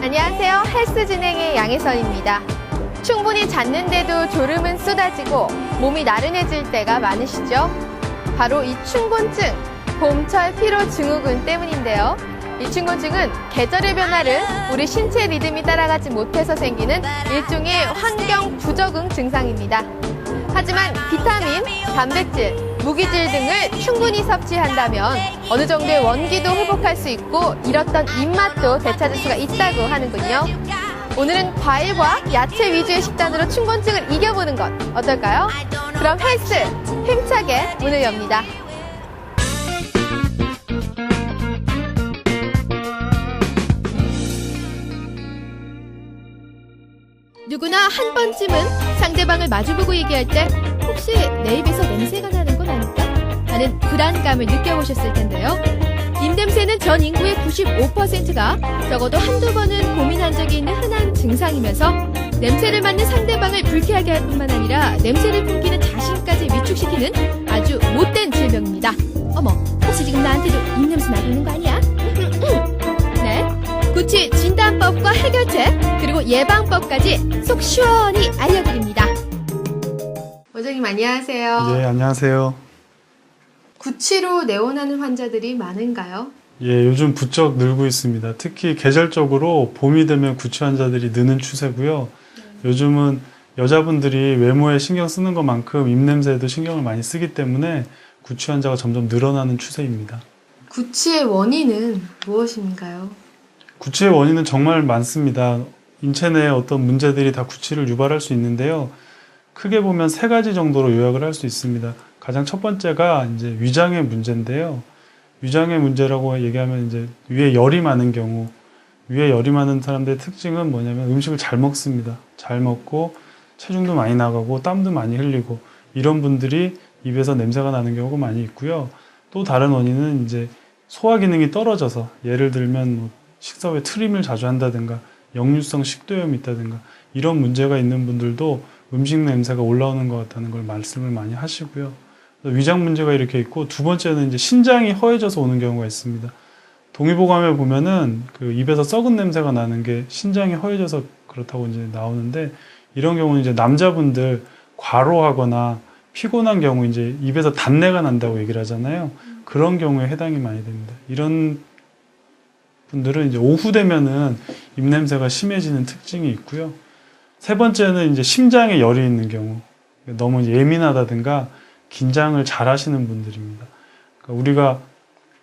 안녕하세요. 헬스 진행의 양혜선입니다. 충분히 잤는데도 졸음은 쏟아지고 몸이 나른해질 때가 많으시죠? 바로 이 춘곤증, 봄철 피로 증후군 때문인데요. 이 춘곤증은 계절의 변화를 우리 신체 리듬이 따라가지 못해서 생기는 일종의 환경 부적응 증상입니다. 하지만 비타민, 단백질, 무기질 등을 충분히 섭취한다면 어느 정도의 원기도 회복할 수 있고 잃었던 입맛도 되찾을 수가 있다고 하는군요. 오늘은 과일과 야채 위주의 식단으로 춘곤증을 이겨보는 것 어떨까요? 그럼 헬스 힘차게 문을 엽니다. 누구나 한 번쯤은 상대방을 마주보고 얘기할 때 혹시 내 입에서 냄새가 나는 건 아닐까? 하는 불안감을 느껴보셨을 텐데요. 입냄새는 전 인구의 95%가 적어도 한두 번은 고민한 적이 있는 흔한 증상이면서 냄새를 맡는 상대방을 불쾌하게 할 뿐만 아니라 냄새를 풍기는 자신까지 위축시키는 아주 못된 질병입니다. 어머, 혹시 지금 나한테도 입냄새 나고 있는 거 아니야? 네, 구치 진단법과 해결책 그리고 예방법까지 속 시원히 알려드립니다. 원장님 안녕하세요. 예, 안녕하세요. 구취로 내원하는 환자들이 많은가요? 예, 요즘 부쩍 늘고 있습니다. 특히 계절적으로 봄이 되면 구취 환자들이 느는 추세고요. 요즘은 여자분들이 외모에 신경 쓰는 것만큼 입냄새에도 신경을 많이 쓰기 때문에 구취 환자가 점점 늘어나는 추세입니다. 구취의 원인은 무엇인가요? 구취의 원인은 정말 많습니다. 인체 내에 어떤 문제들이 다 구취를 유발할 수 있는데요. 크게 보면 3가지 정도로 요약을 할 수 있습니다. 가장 첫 번째가 이제 위장의 문제인데요. 위장의 문제라고 얘기하면 이제 위에 열이 많은 경우, 위에 열이 많은 사람들의 특징은 뭐냐면 음식을 잘 먹습니다. 잘 먹고 체중도 많이 나가고 땀도 많이 흘리고 이런 분들이 입에서 냄새가 나는 경우가 많이 있고요. 또 다른 원인은 이제 소화 기능이 떨어져서 예를 들면 뭐 식사 후에 트림을 자주 한다든가 역류성 식도염이 있다든가 이런 문제가 있는 분들도 음식 냄새가 올라오는 것 같다는 걸 말씀을 많이 하시고요. 위장 문제가 이렇게 있고 두 번째는 이제 신장이 허해져서 오는 경우가 있습니다. 동의보감에 보면은 그 입에서 썩은 냄새가 나는 게 신장이 허해져서 그렇다고 이제 나오는데 이런 경우는 이제 남자분들 과로하거나 피곤한 경우 이제 입에서 단내가 난다고 얘기를 하잖아요. 그런 경우에 해당이 많이 됩니다. 이런 분들은 이제 오후 되면은 입냄새가 심해지는 특징이 있고요. 세 번째는 이제 심장에 열이 있는 경우, 너무 예민하다든가 긴장을 잘 하시는 분들입니다. 그러니까 우리가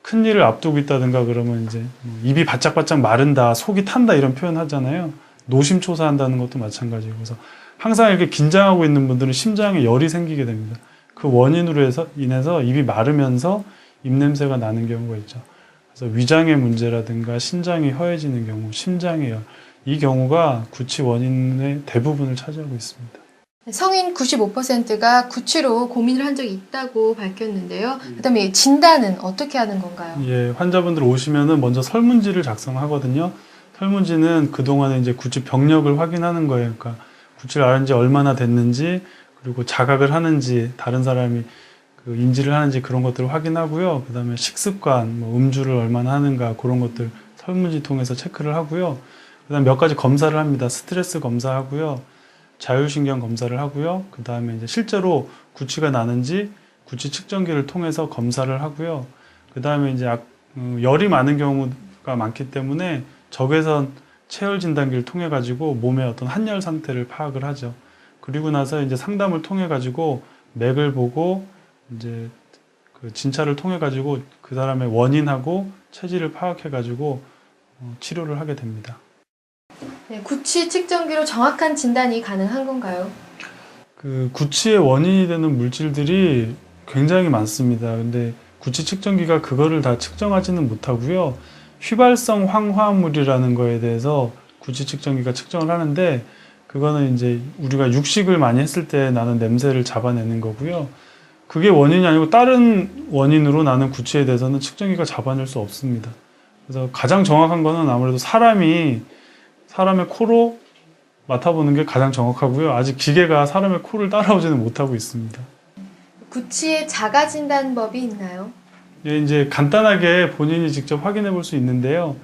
큰 일을 앞두고 있다든가 그러면 이제 입이 바짝바짝 마른다, 속이 탄다 이런 표현 하잖아요. 노심초사한다는 것도 마찬가지고 그래서 항상 이렇게 긴장하고 있는 분들은 심장에 열이 생기게 됩니다. 그 원인으로 인해서 입이 마르면서 입냄새가 나는 경우가 있죠. 그래서 위장의 문제라든가 신장이 허해지는 경우, 심장의 열, 이 경우가 구취 원인의 대부분을 차지하고 있습니다. 성인 95%가 구취로 고민을 한 적이 있다고 밝혔는데요. 그다음에 진단은 어떻게 하는 건가요? 예, 환자분들 오시면은 먼저 설문지를 작성하거든요. 설문지는 그동안에 이제 구취 병력을 확인하는 거예요. 그러니까 구취를 앓은 지 얼마나 됐는지, 그리고 자각을 하는지, 다른 사람이 그 인지를 하는지 그런 것들을 확인하고요. 그 다음에 식습관, 뭐 음주를 얼마나 하는가 그런 것들 설문지 통해서 체크를 하고요. 그 다음에 몇 가지 검사를 합니다. 스트레스 검사하고요. 자율신경 검사를 하고요. 그 다음에 이제 실제로 구취가 나는지 구취 측정기를 통해서 검사를 하고요. 그 다음에 이제 열이 많은 경우가 많기 때문에 적외선 체열 진단기를 통해 가지고 몸의 어떤 한열 상태를 파악을 하죠. 그리고 나서 이제 상담을 통해 가지고 맥을 보고 이제 그 진찰을 통해 가지고 그 사람의 원인하고 체질을 파악해 가지고 치료를 하게 됩니다. 네, 구취 측정기로 정확한 진단이 가능한 건가요? 그 구취의 원인이 되는 물질들이 굉장히 많습니다. 근데 구취 측정기가 그거를 다 측정하지는 못하고요. 휘발성 황화물이라는 거에 대해서 구취 측정기가 측정을 하는데 그거는 이제 우리가 육식을 많이 했을 때 나는 냄새를 잡아내는 거고요. 그게 원인이 아니고 다른 원인으로 나는 구취에 대해서는 측정기가 잡아낼 수 없습니다. 그래서 가장 정확한 거는 아무래도 사람의 코로 맡아보는 게 가장 정확하고요. 아직 기계가 사람의 코를 따라오지는 못하고 있습니다. 구취의 자가 진단법이 있나요? 예, 이제 간단하게 본인이 직접 확인해 볼 수 있는데요.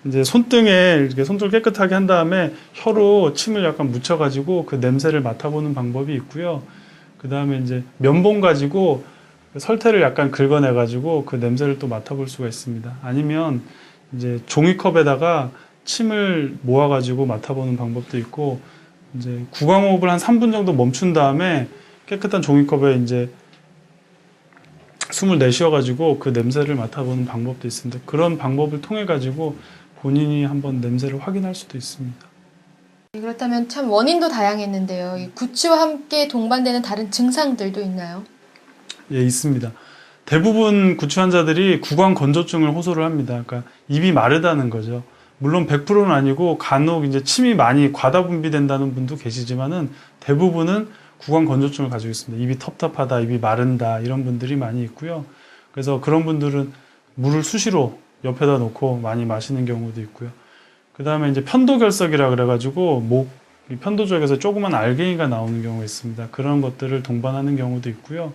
이제 손등에 이렇게 손톱을 깨끗하게 한 다음에 혀로 침을 약간 묻혀가지고 그 냄새를 맡아보는 방법이 있고요. 그 다음에 이제 면봉 가지고 설태를 약간 긁어내가지고 그 냄새를 또 맡아볼 수가 있습니다. 아니면 이제 종이컵에다가 침을 모아가지고 맡아보는 방법도 있고, 이제 구강호흡을 한 3분 정도 멈춘 다음에 깨끗한 종이컵에 이제 숨을 내쉬어가지고 그 냄새를 맡아보는 방법도 있습니다. 그런 방법을 통해 가지고 본인이 한번 냄새를 확인할 수도 있습니다. 그렇다면 참 원인도 다양했는데요. 이 구취와 함께 동반되는 다른 증상들도 있나요? 예, 있습니다. 대부분 구취 환자들이 구강 건조증을 호소를 합니다. 그러니까 입이 마르다는 거죠. 물론 100%는 아니고 간혹 이제 침이 많이 과다 분비된다는 분도 계시지만은 대부분은 구강 건조증을 가지고 있습니다. 입이 텁텁하다, 입이 마른다 이런 분들이 많이 있고요. 그래서 그런 분들은 물을 수시로 옆에다 놓고 많이 마시는 경우도 있고요. 그 다음에 이제 편도결석이라 그래가지고 이 편도 쪽에서 조그만 알갱이가 나오는 경우가 있습니다. 그런 것들을 동반하는 경우도 있고요.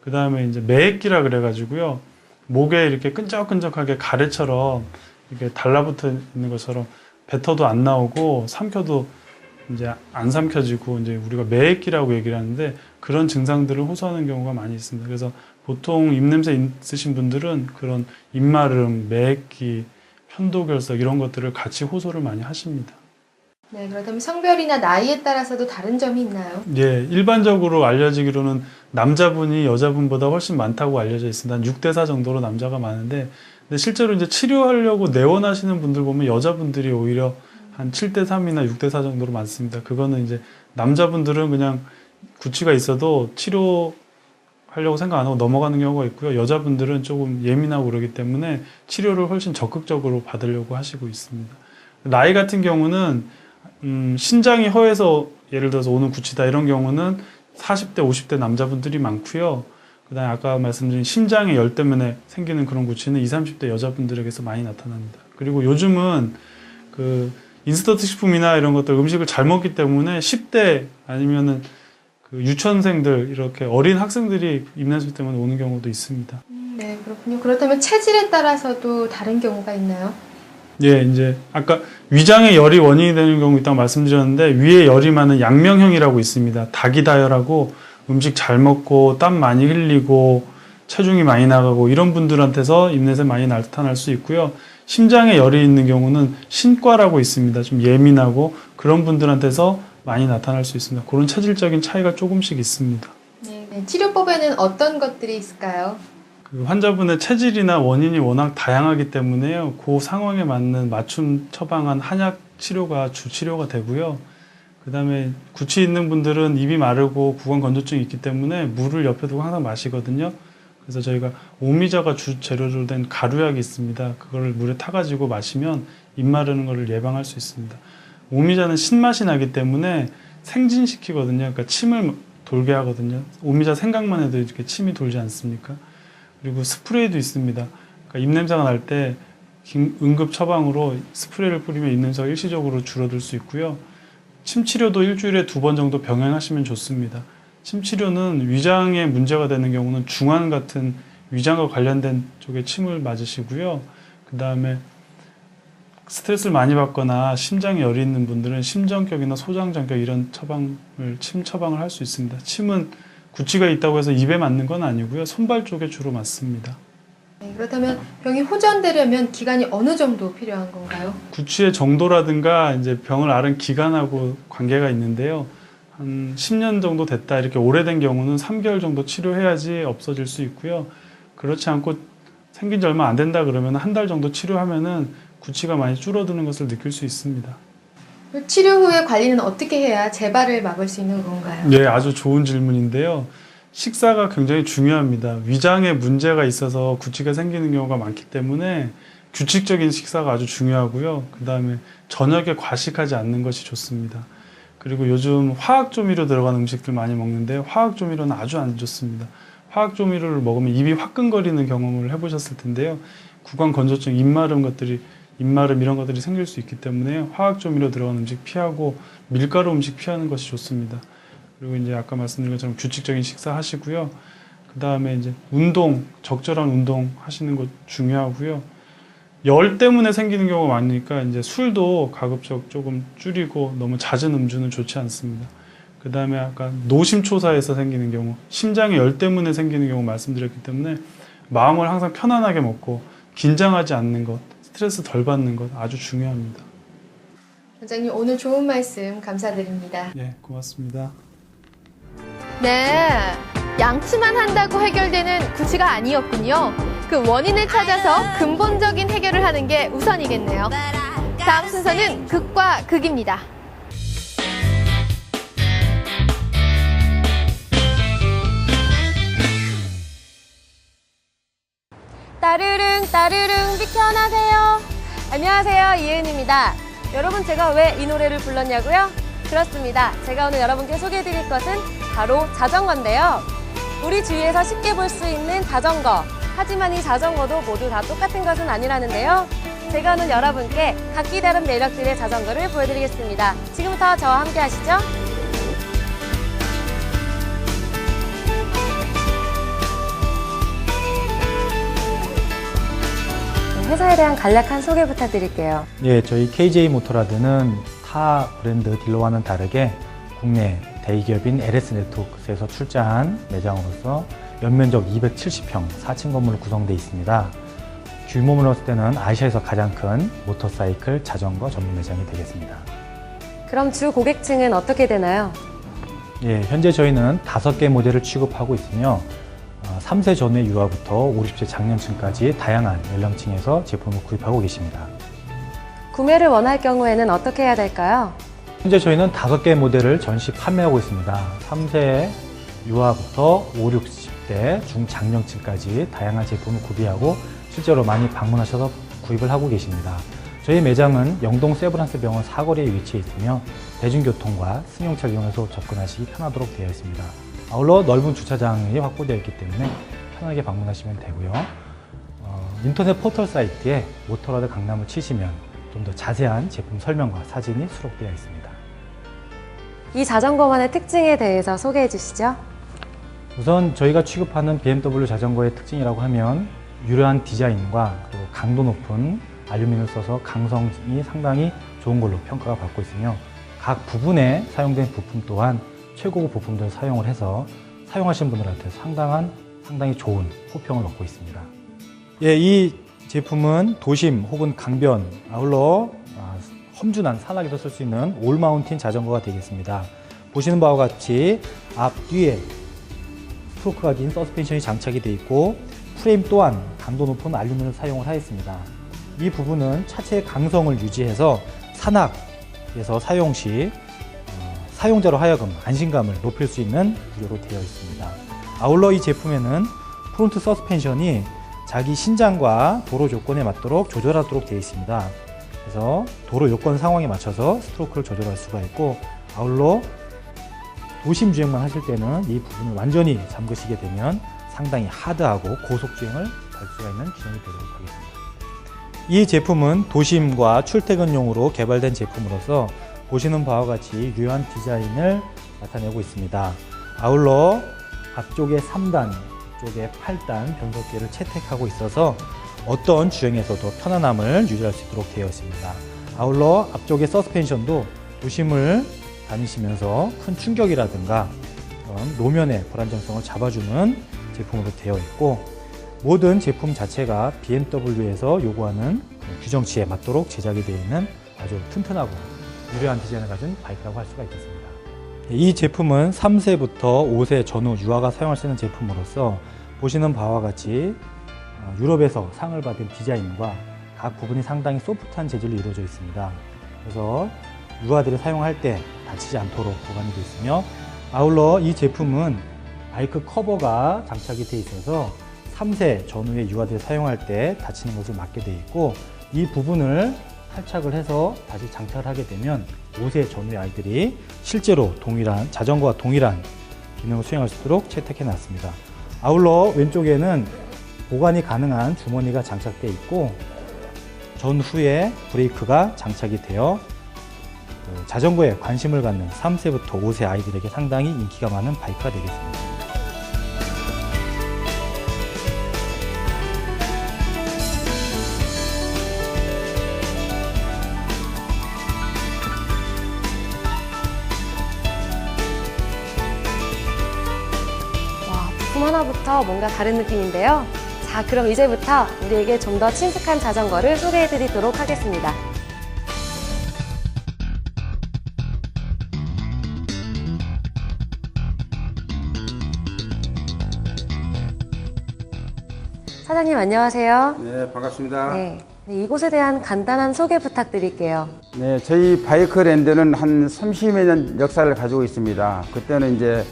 그 다음에 이제 매액기라 그래가지고요. 목에 이렇게 끈적끈적하게 가래처럼 이렇게 달라붙어 있는 것처럼 뱉어도 안 나오고 삼켜도 이제 안 삼켜지고 이제 우리가 매액기라고 얘기를 하는데 그런 증상들을 호소하는 경우가 많이 있습니다. 그래서 보통 입냄새 있으신 분들은 그런 입마름, 매액기, 편도결석 이런 것들을 같이 호소를 많이 하십니다. 네, 그렇다면 성별이나 나이에 따라서도 다른 점이 있나요? 예, 일반적으로 알려지기로는 남자분이 여자분보다 훨씬 많다고 알려져 있습니다. 한 6대4 정도로 남자가 많은데, 근데 실제로 이제 치료하려고 내원하시는 분들 보면 여자분들이 오히려 한 7대3이나 6대4 정도로 많습니다. 그거는 이제 남자분들은 그냥 구취가 있어도 치료하려고 생각 안 하고 넘어가는 경우가 있고요. 여자분들은 조금 예민하고 그러기 때문에 치료를 훨씬 적극적으로 받으려고 하시고 있습니다. 나이 같은 경우는 신장이 허해서 예를 들어서 오는 구취다 이런 경우는 40대, 50대 남자분들이 많고요. 그다음에 아까 말씀드린 심장의 열 때문에 생기는 그런 구취는 20, 30대 여자분들에게서 많이 나타납니다. 그리고 요즘은 그 인스턴트 식품이나 이런 것들 음식을 잘 먹기 때문에 10대 아니면은 그 유치원생들 이렇게 어린 학생들이 입냄새 때문에 오는 경우도 있습니다. 네, 그렇군요. 그렇다면 체질에 따라서도 다른 경우가 있나요? 예, 이제 아까 위장의 열이 원인이 되는 경우 있다고 말씀드렸는데 위에 열이 많은 양명형이라고 있습니다. 닭이다열하고 음식 잘 먹고 땀 많이 흘리고 체중이 많이 나가고 이런 분들한테서 입냄새 많이 나타날 수 있고요. 심장에 열이 있는 경우는 신과라고 있습니다. 좀 예민하고 그런 분들한테서 많이 나타날 수 있습니다. 그런 체질적인 차이가 조금씩 있습니다. 네, 치료법에는 어떤 것들이 있을까요? 그 환자분의 체질이나 원인이 워낙 다양하기 때문에요. 그 상황에 맞는 맞춤 처방한 한약 치료가 주 치료가 되고요. 그 다음에 구취 있는 분들은 입이 마르고 구강 건조증이 있기 때문에 물을 옆에 두고 항상 마시거든요. 그래서 저희가 오미자가 주 재료로 된 가루약이 있습니다. 그거를 물에 타가지고 마시면 입 마르는 것을 예방할 수 있습니다. 오미자는 신맛이 나기 때문에 생진시키거든요. 그러니까 침을 돌게 하거든요. 오미자 생각만 해도 이렇게 침이 돌지 않습니까? 그리고 스프레이도 있습니다. 그러니까 입냄새가 날 때 응급 처방으로 스프레이를 뿌리면 입냄새가 일시적으로 줄어들 수 있고요. 침 치료도 일주일에 2번 정도 병행하시면 좋습니다. 침 치료는 위장에 문제가 되는 경우는 중환 같은 위장과 관련된 쪽에 침을 맞으시고요. 그 다음에 스트레스를 많이 받거나 심장에 열이 있는 분들은 심정격이나 소장정격 이런 침 처방을 할 수 있습니다. 침은 구취가 있다고 해서 입에 맞는 건 아니고요. 손발 쪽에 주로 맞습니다. 네, 그렇다면 병이 호전되려면 기간이 어느 정도 필요한 건가요? 구취의 정도라든가 이제 병을 앓은 기간하고 관계가 있는데요. 한 10년 정도 됐다 이렇게 오래된 경우는 3개월 정도 치료해야지 없어질 수 있고요. 그렇지 않고 생긴 지 얼마 안 된다 그러면 한 달 정도 치료하면은 구취가 많이 줄어드는 것을 느낄 수 있습니다. 치료 후에 관리는 어떻게 해야 재발을 막을 수 있는 건가요? 네, 아주 좋은 질문인데요. 식사가 굉장히 중요합니다. 위장에 문제가 있어서 구취가 생기는 경우가 많기 때문에 규칙적인 식사가 아주 중요하고요. 그 다음에 저녁에 과식하지 않는 것이 좋습니다. 그리고 요즘 화학조미료 들어간 음식들 많이 먹는데 화학조미료는 아주 안 좋습니다. 화학조미료를 먹으면 입이 화끈거리는 경험을 해보셨을 텐데요. 구강 건조증, 입마름 이런 것들이 생길 수 있기 때문에 화학조미료 들어간 음식 피하고 밀가루 음식 피하는 것이 좋습니다. 그리고 이제 아까 말씀드린 것처럼 규칙적인 식사 하시고요. 그 다음에 이제 적절한 운동 하시는 것 중요하고요. 열 때문에 생기는 경우가 많으니까 이제 술도 가급적 조금 줄이고 너무 잦은 음주는 좋지 않습니다. 그 다음에 아까 노심초사에서 생기는 경우, 심장의 열 때문에 생기는 경우 말씀드렸기 때문에 마음을 항상 편안하게 먹고 긴장하지 않는 것, 스트레스 덜 받는 것 아주 중요합니다. 원장님 오늘 좋은 말씀 감사드립니다. 예, 고맙습니다. 네, 양치만 한다고 해결되는 구치가 아니었군요. 그 원인을 찾아서 근본적인 해결을 하는 게 우선이겠네요. 다음 순서는 극과 극입니다. 따르릉 따르릉 비켜나세요. 안녕하세요, 이은입니다. 여러분, 제가 왜 이 노래를 불렀냐고요? 그렇습니다. 제가 오늘 여러분께 소개해드릴 것은 바로 자전거인데요. 우리 주위에서 쉽게 볼 수 있는 자전거. 하지만 이 자전거도 모두 다 똑같은 것은 아니라는데요. 제가 오늘 여러분께 각기 다른 매력들의 자전거를 보여드리겠습니다. 지금부터 저와 함께 하시죠. 회사에 대한 간략한 소개 부탁드릴게요. 예, 저희 KJ 모터라드는 타 브랜드 딜러와는 다르게 국내 대기업인 LS 네트워크스에서 출자한 매장으로서 연면적 270평 4층 건물로 구성되어 있습니다. 규모로 봤을 때는 아시아에서 가장 큰 모터사이클 자전거 전문 매장이 되겠습니다. 그럼 주 고객층은 어떻게 되나요? 예, 현재 저희는 5개 모델을 취급하고 있으며 3세 전후의 유아부터 50세 장년층까지 다양한 연령층에서 제품을 구입하고 계십니다. 구매를 원할 경우에는 어떻게 해야 될까요? 현재 저희는 5개 모델을 전시 판매하고 있습니다. 3세 유아부터 5, 60대 중장년층까지 다양한 제품을 구비하고 실제로 많이 방문하셔서 구입을 하고 계십니다. 저희 매장은 영동 세브란스 병원 사거리에 위치해 있으며 대중교통과 승용차를 이용해서 접근하시기 편하도록 되어 있습니다. 아울러 넓은 주차장이 확보되어 있기 때문에 편하게 방문하시면 되고요. 인터넷 포털 사이트에 모터라드 강남을 치시면 좀 더 자세한 제품 설명과 사진이 수록되어 있습니다. 이 자전거만의 특징에 대해서 소개해 주시죠. 우선 저희가 취급하는 BMW 자전거의 특징이라고 하면 유려한 디자인과 그리고 강도 높은 알루미늄을 써서 강성이 상당히 좋은 걸로 평가가 받고 있으며 각 부분에 사용된 부품 또한 최고급 부품들을 사용을 해서 사용하신 분들한테 상당히 좋은 호평을 얻고 있습니다. 예, 이 제품은 도심 혹은 강변, 아울러 험준한 산악에도 쓸 수 있는 올 마운틴 자전거가 되겠습니다. 보시는 바와 같이 앞뒤에 스트로크가 긴 서스펜션이 장착이 되어 있고 프레임 또한 강도 높은 알루미늄을 사용을 하였습니다. 이 부분은 차체의 강성을 유지해서 산악에서 사용 시 사용자로 하여금 안심감을 높일 수 있는 구조로 되어 있습니다. 아울러 이 제품에는 프론트 서스펜션이 자기 신장과 도로 조건에 맞도록 조절하도록 되어 있습니다. 그래서 도로 요건 상황에 맞춰서 스트로크를 조절할 수가 있고 아울러 도심 주행만 하실 때는 이 부분을 완전히 잠그시게 되면 상당히 하드하고 고속 주행을 갈 수가 있는 기능이 되도록 하겠습니다. 이 제품은 도심과 출퇴근용으로 개발된 제품으로서 보시는 바와 같이 유효한 디자인을 나타내고 있습니다. 아울러 앞쪽에 3단, 뒤쪽에 8단 변속기를 채택하고 있어서 어떤 주행에서도 편안함을 유지할 수 있도록 되어 있습니다. 아울러 앞쪽의 서스펜션도 도심을 다니시면서 큰 충격이라든가 그런 노면의 불안정성을 잡아주는 제품으로 되어 있고 모든 제품 자체가 BMW에서 요구하는 규정치에 맞도록 제작이 되어 있는 아주 튼튼하고 유려한 디자인을 가진 바이크라고 할 수가 있겠습니다. 이 제품은 3세부터 5세 전후 유아가 사용할 수 있는 제품으로서 보시는 바와 같이 유럽에서 상을 받은 디자인과 각 부분이 상당히 소프트한 재질로 이루어져 있습니다. 그래서 유아들이 사용할 때 다치지 않도록 보관이 되어 있으며 아울러 이 제품은 바이크 커버가 장착이 되어 있어서 3세 전후의 유아들이 사용할 때 다치는 것을 막게 되어 있고 이 부분을 탈착을 해서 다시 장착을 하게 되면 5세 전후의 아이들이 실제로 자전거와 동일한 기능을 수행할 수 있도록 채택해 놨습니다. 아울러 왼쪽에는 보관이 가능한 주머니가 장착되어 있고 전후에 브레이크가 장착이 되어 자전거에 관심을 갖는 3세부터 5세 아이들에게 상당히 인기가 많은 바이크가 되겠습니다. 처음부터 뭔가 다른 느낌인데요. 자, 그럼 이제부터 우리에게 좀 더 친숙한 자전거를 소개해드리도록 하겠습니다. 사장님 안녕하세요. 네, 반갑습니다. 네, 이곳에 대한 간단한 소개 부탁드릴게요. 네, 저희 바이크랜드는 한 30여 년 역사를 가지고 있습니다. 그때는 이제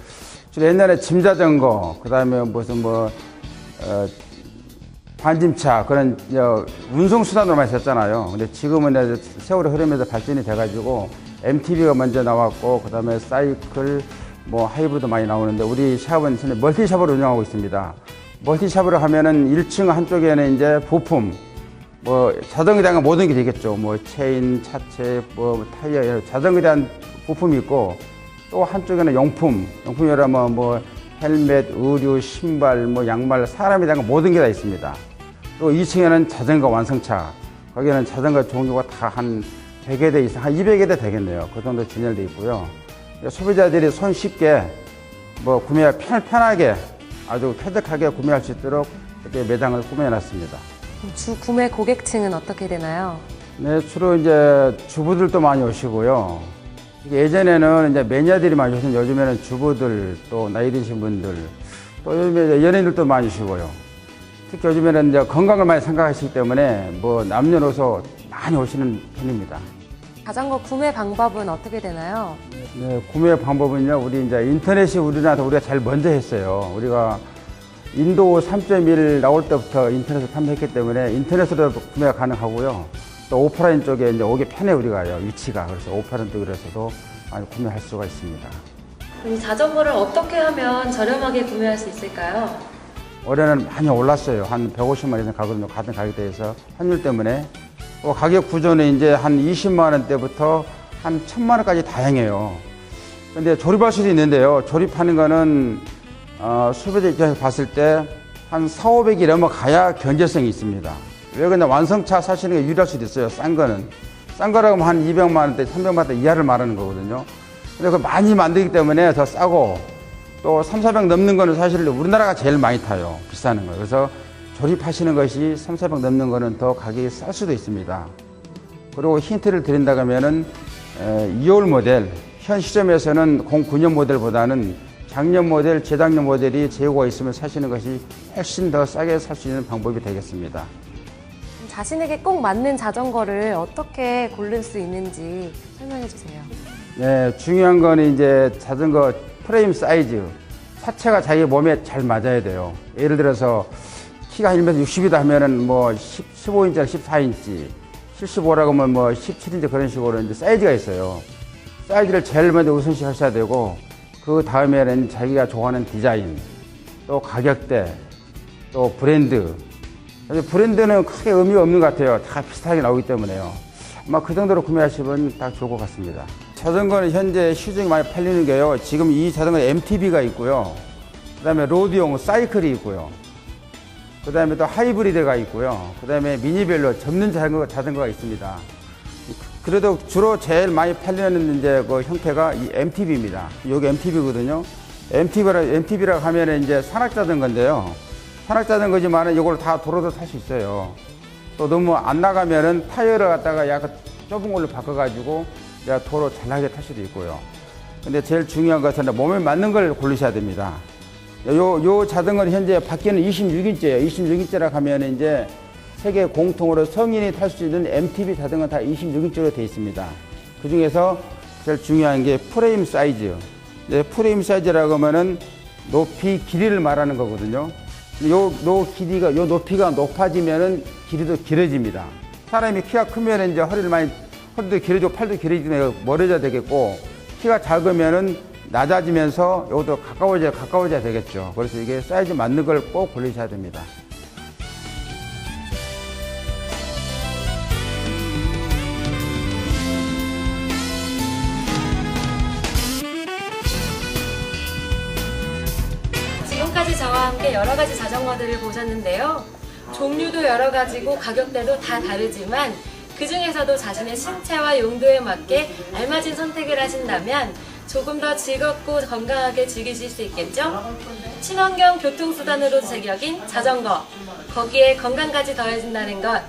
주로 옛날에 짐자전거, 그 다음에 무슨 반짐차, 그런 운송수단으로 많이 썼잖아요. 근데 지금은 이제 세월이 흐르면서 발전이 돼가지고 MTB가 먼저 나왔고, 그 다음에 사이클, 하이브리드 많이 나오는데, 우리 샵은 멀티샵을 운영하고 있습니다. 멀티샵으로 하면은 1층 한쪽에는 이제 부품, 자전거에 대한 모든 게 되겠죠. 체인, 차체, 타이어, 자전거에 대한 부품이 있고, 또 한쪽에는 용품이라면 헬멧, 의류, 신발, 양말, 사람에 대한 모든 게 다 있습니다. 또 2층에는 자전거 완성차, 거기는 자전거 종류가 다 한 100여 대 이상, 한 200여 대 되겠네요. 그 정도 진열되어 있고요. 소비자들이 손쉽게 구매가 편하게 아주 쾌적하게 구매할 수 있도록 이렇게 매장을 꾸며놨습니다. 주 구매 고객층은 어떻게 되나요? 네, 주로 이제 주부들도 많이 오시고요. 예전에는 이제 매니아들이 많이 오시는데 요즘에는 주부들, 또 나이 드신 분들, 또 요즘에 연예인들도 많이 오시고요. 특히 요즘에는 이제 건강을 많이 생각하시기 때문에 남녀노소 많이 오시는 편입니다. 자전거 구매 방법은 어떻게 되나요? 네, 구매 방법은요, 우리 이제 인터넷이 우리가 제일 먼저 했어요. 우리가 인도 3.1 나올 때부터 인터넷을 판매했기 때문에 인터넷으로 구매가 가능하고요. 또 오프라인 쪽에 이제 오기 편해 우리가요, 위치가. 그래서 오프라인 쪽에서도 많이 구매할 수가 있습니다. 이 자전거를 어떻게 하면 저렴하게 구매할 수 있을까요? 올해는 많이 올랐어요. 한 150만 이상 가거든요. 같은 가격대에서 환율 때문에. 가격 구조는 이제 한 20만 원대부터 한 1000만 원까지 다양해요. 근데 조립할 수도 있는데요. 조립하는 거는 소비자 입장에서 봤을 때 한 400, 500이 넘어가야 경제성이 있습니다. 왜 그냥 완성차 사시는 게 유리할 수도 있어요. 싼 거는. 싼 거라고 하면 한 200만 원대, 300만 원대 이하를 말하는 거거든요. 근데 그 많이 만들기 때문에 더 싸고, 또 3, 400 넘는 거는 사실 우리나라가 제일 많이 타요. 비싸는 거. 그래서 조립하시는 것이 3, 400 넘는 거는 더 가격이 쌀 수도 있습니다. 그리고 힌트를 드린다고 하면은 2월 모델, 현 시점에서는 09년 모델보다는 작년 모델, 재작년 모델이 재고가 있으면 사시는 것이 훨씬 더 싸게 살 수 있는 방법이 되겠습니다. 자신에게 꼭 맞는 자전거를 어떻게 고를 수 있는지 설명해 주세요. 네, 중요한 거는 이제 자전거 프레임 사이즈, 차체가 자기 몸에 잘 맞아야 돼요. 예를 들어서 키가 1m 60이다 하면은 15인치나 14인치, 75라고 하면 17인치 그런 식으로 이제 사이즈가 있어요. 사이즈를 제일 먼저 우선시 하셔야 되고, 그 다음에는 자기가 좋아하는 디자인, 또 가격대, 또 브랜드. 브랜드는 크게 의미가 없는 것 같아요. 다 비슷하게 나오기 때문에요. 아마 그 정도로 구매하시면 딱 좋을 것 같습니다. 자전거는 현재 시중에 많이 팔리는 게요. 지금 이 자전거에 MTB가 있고요. 그 다음에 로드용 사이클이 있고요. 그 다음에 또 하이브리드가 있고요. 그 다음에 미니별로 접는 자전거가 있습니다. 그래도 주로 제일 많이 팔리는 이제 그 형태가 이 MTB입니다. 여기 MTB거든요. MTB라고 하면 이제 산악자전거인데요. 산악자전거지만은 이걸 다 도로도 탈 수 있어요. 또 너무 안 나가면은 타이어를 갖다가 약간 좁은 걸로 바꿔가지고 내가 도로 잘나게 탈 수도 있고요. 근데 제일 중요한 것은 몸에 맞는 걸 고르셔야 됩니다. 요 자전거는 현재 밖에는 26인치예요. 26인치라고 하면 이제 세계 공통으로 성인이 탈 수 있는 MTB 자전거 다 26인치로 되어 있습니다. 그 중에서 제일 중요한 게 프레임 사이즈. 프레임 사이즈라고 하면은 높이, 길이를 말하는 거거든요. 요 높이가 높아지면은 길이도 길어집니다. 사람이 키가 크면 이제 허리도 길어지고 팔도 길어지면 멀어져야 되겠고, 키가 작으면은 낮아지면서 이것도 가까워져야 되겠죠. 그래서 이게 사이즈 맞는 걸 꼭 고르셔야 됩니다. 지금까지 저와 함께 여러 가지 자전거들을 보셨는데요. 종류도 여러 가지고 가격대도 다 다르지만 그 중에서도 자신의 신체와 용도에 맞게 알맞은 선택을 하신다면 조금 더 즐겁고 건강하게 즐기실 수 있겠죠? 친환경 교통수단으로 제격인 자전거, 거기에 건강까지 더해진다는 것.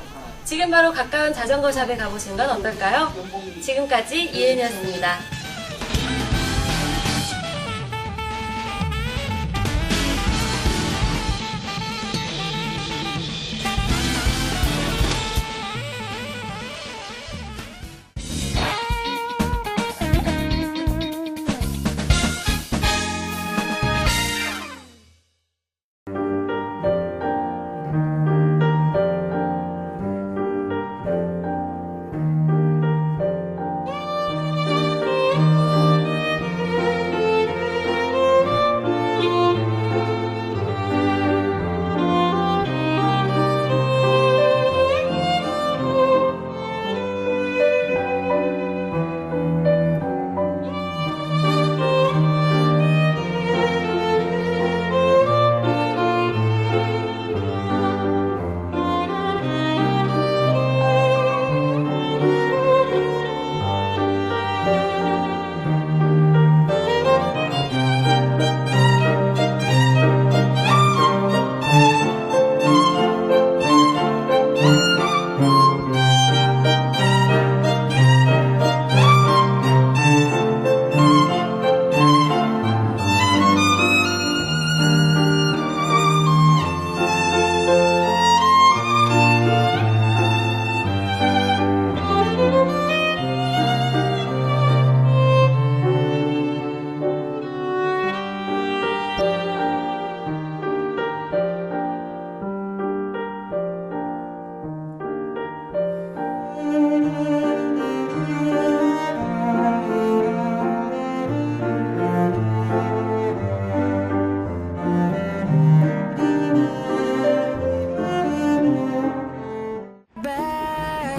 지금 바로 가까운 자전거 샵에 가보시는 건 어떨까요? 지금까지 이은이었습니다.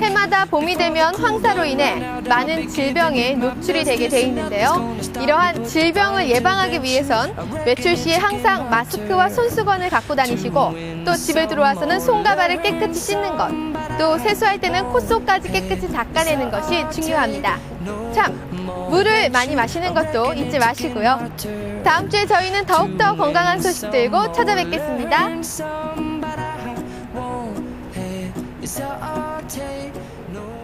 해마다 봄이 되면 황사로 인해 많은 질병에 노출이 되게 돼 있는데요. 이러한 질병을 예방하기 위해선 외출 시에 항상 마스크와 손수건을 갖고 다니시고 또 집에 들어와서는 손과 발을 깨끗이 씻는 것, 또 세수할 때는 콧속까지 깨끗이 닦아내는 것이 중요합니다. 참, 물을 많이 마시는 것도 잊지 마시고요. 다음 주에 저희는 더욱더 건강한 소식 들고 찾아뵙겠습니다. So I'll take no